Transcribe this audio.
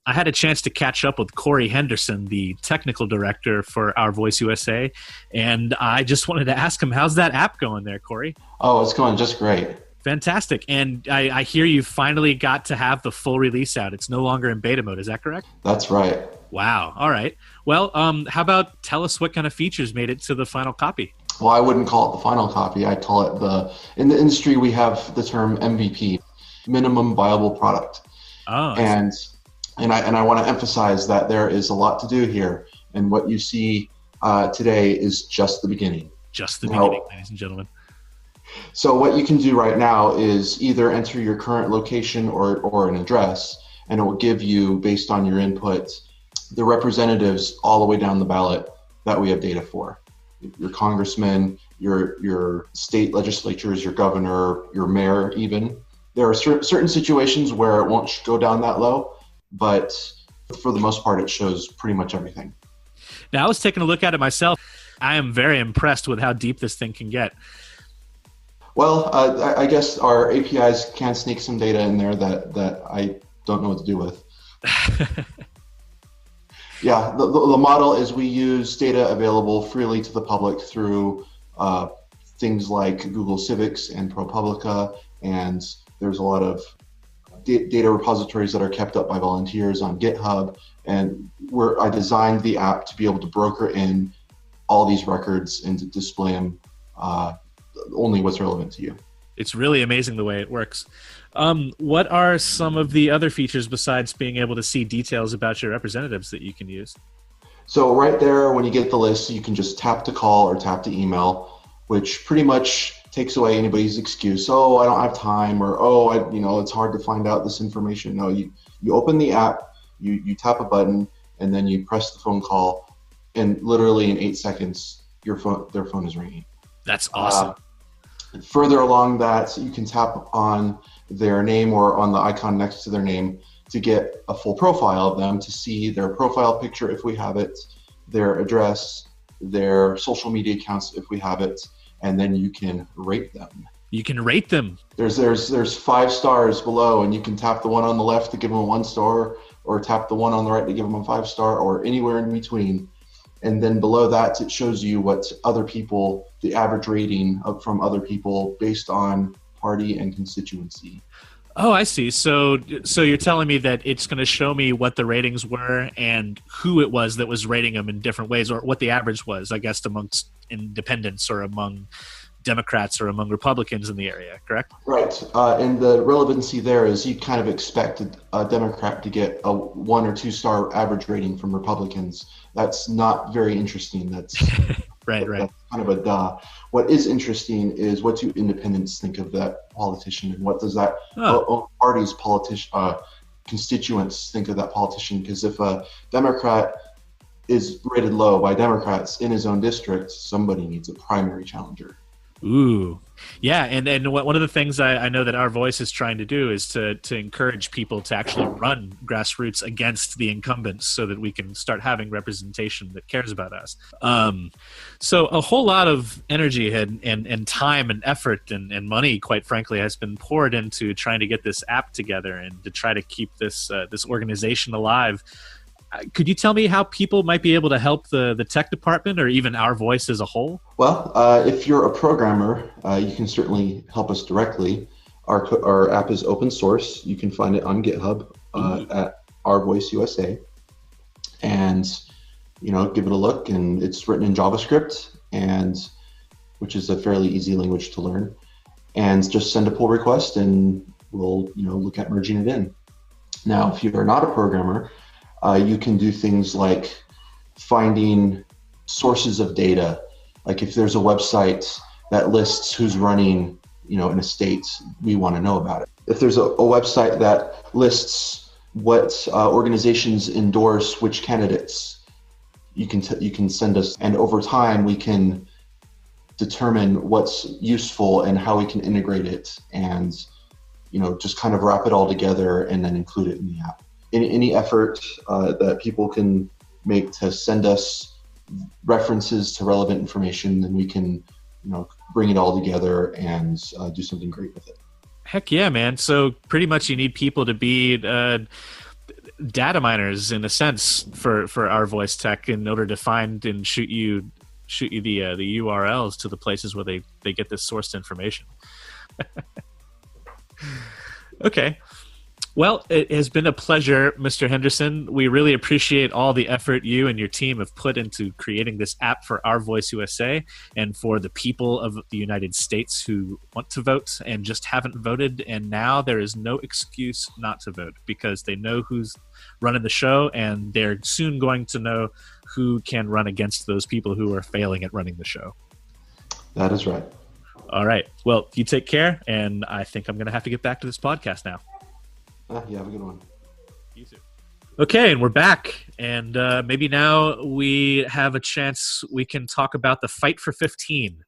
I had a chance to catch up with Corey Henderson, the technical director for Our Voice USA, and I just wanted to ask him, how's that app going there, Corey? Oh, it's going just great. Fantastic. And I hear you finally got to have the full release out. It's no longer in beta mode. Is that correct? That's right. Wow. All right. Well, how about tell us what kind of features made it to the final copy? Well, I wouldn't call it the final copy. I'd call it in the industry, we have the term MVP, minimum viable product. Oh, and I want to emphasize that there is a lot to do here. And what you see today is just the beginning. Just the beginning, ladies and gentlemen. So what you can do right now is either enter your current location or an address, and it will give you, based on your input, the representatives all the way down the ballot that we have data for. Your congressman, your state legislatures, your governor, your mayor even. There are certain situations where it won't go down that low, but for the most part, it shows pretty much everything. Now, I was taking a look at it myself. I am very impressed with how deep this thing can get. Well, I guess our APIs can sneak some data in there that I don't know what to do with. Yeah, the model is we use data available freely to the public through things like Google Civics and ProPublica, and there's a lot of data repositories that are kept up by volunteers on GitHub, and I designed the app to be able to broker in all these records and to display them only what's relevant to you. It's really amazing the way it works. What are some of the other features besides being able to see details about your representatives that you can use? So right there, when you get the list, you can just tap to call or tap to email, which pretty much takes away anybody's excuse. Oh, I don't have time, or it's hard to find out this information. No, you open the app, you tap a button, and then you press the phone call, and literally in 8 seconds, their phone is ringing. That's awesome. Further along that, you can tap on their name or on the icon next to their name to get a full profile of them, to see their profile picture if we have it, their address, their social media accounts if we have it, and then you can rate them. You can rate them. There's 5 stars below, and you can tap the one on the left to give them a 1 star, or tap the one on the right to give them a 5 star, or anywhere in between. And then below that, it shows you what other people, the average rating from other people based on party and constituency. Oh, I see. So you're telling me that it's going to show me what the ratings were and who it was that was rating them in different ways, or what the average was, I guess, amongst independents or among Democrats or among Republicans in the area, correct? Right. And the relevancy there is you kind of expect a Democrat to get a 1 or 2 star average rating from Republicans. That's not very interesting. That's right. That's kind of a duh. What is interesting is what do independents think of that politician, and what does that party's constituents think of that politician? Because if a Democrat is rated low by Democrats in his own district, somebody needs a primary challenger. Ooh, yeah, and one of the things I know that Our Voice is trying to do is to encourage people to actually run grassroots against the incumbents, so that we can start having representation that cares about us. So a whole lot of energy and time and effort and money, quite frankly, has been poured into trying to get this app together and to try to keep this organization alive. Could you tell me how people might be able to help the tech department, or even Our Voice as a whole? Well, if you're a programmer, you can certainly help us directly. Our app is open source. You can find it on GitHub at Our Voice USA, and give it a look. And it's written in JavaScript, which is a fairly easy language to learn. And just send a pull request, and we'll look at merging it in. Now, if you are not a programmer, you can do things like finding sources of data. Like if there's a website that lists who's running, in a state, we want to know about it. If there's a website that lists what organizations endorse which candidates, you can send us, and over time we can determine what's useful and how we can integrate it, and just kind of wrap it all together and then include it in the app. Any effort that people can make to send us references to relevant information, then we can, bring it all together and do something great with it. Heck yeah, man. So pretty much you need people to be data miners in a sense for our voice tech in order to find and shoot you the URLs to the places where they get this sourced information. Okay. Well, it has been a pleasure, Mr. Henderson. We really appreciate all the effort you and your team have put into creating this app for Our Voice USA and for the people of the United States who want to vote and just haven't voted. And now there is no excuse not to vote because they know who's running the show, and they're soon going to know who can run against those people who are failing at running the show. That is right. All right. Well, you take care, and I think I'm going to have to get back to this podcast now. You have a good one. You too. Okay, and we're back, and maybe now we have a chance we can talk about the Fight for 15.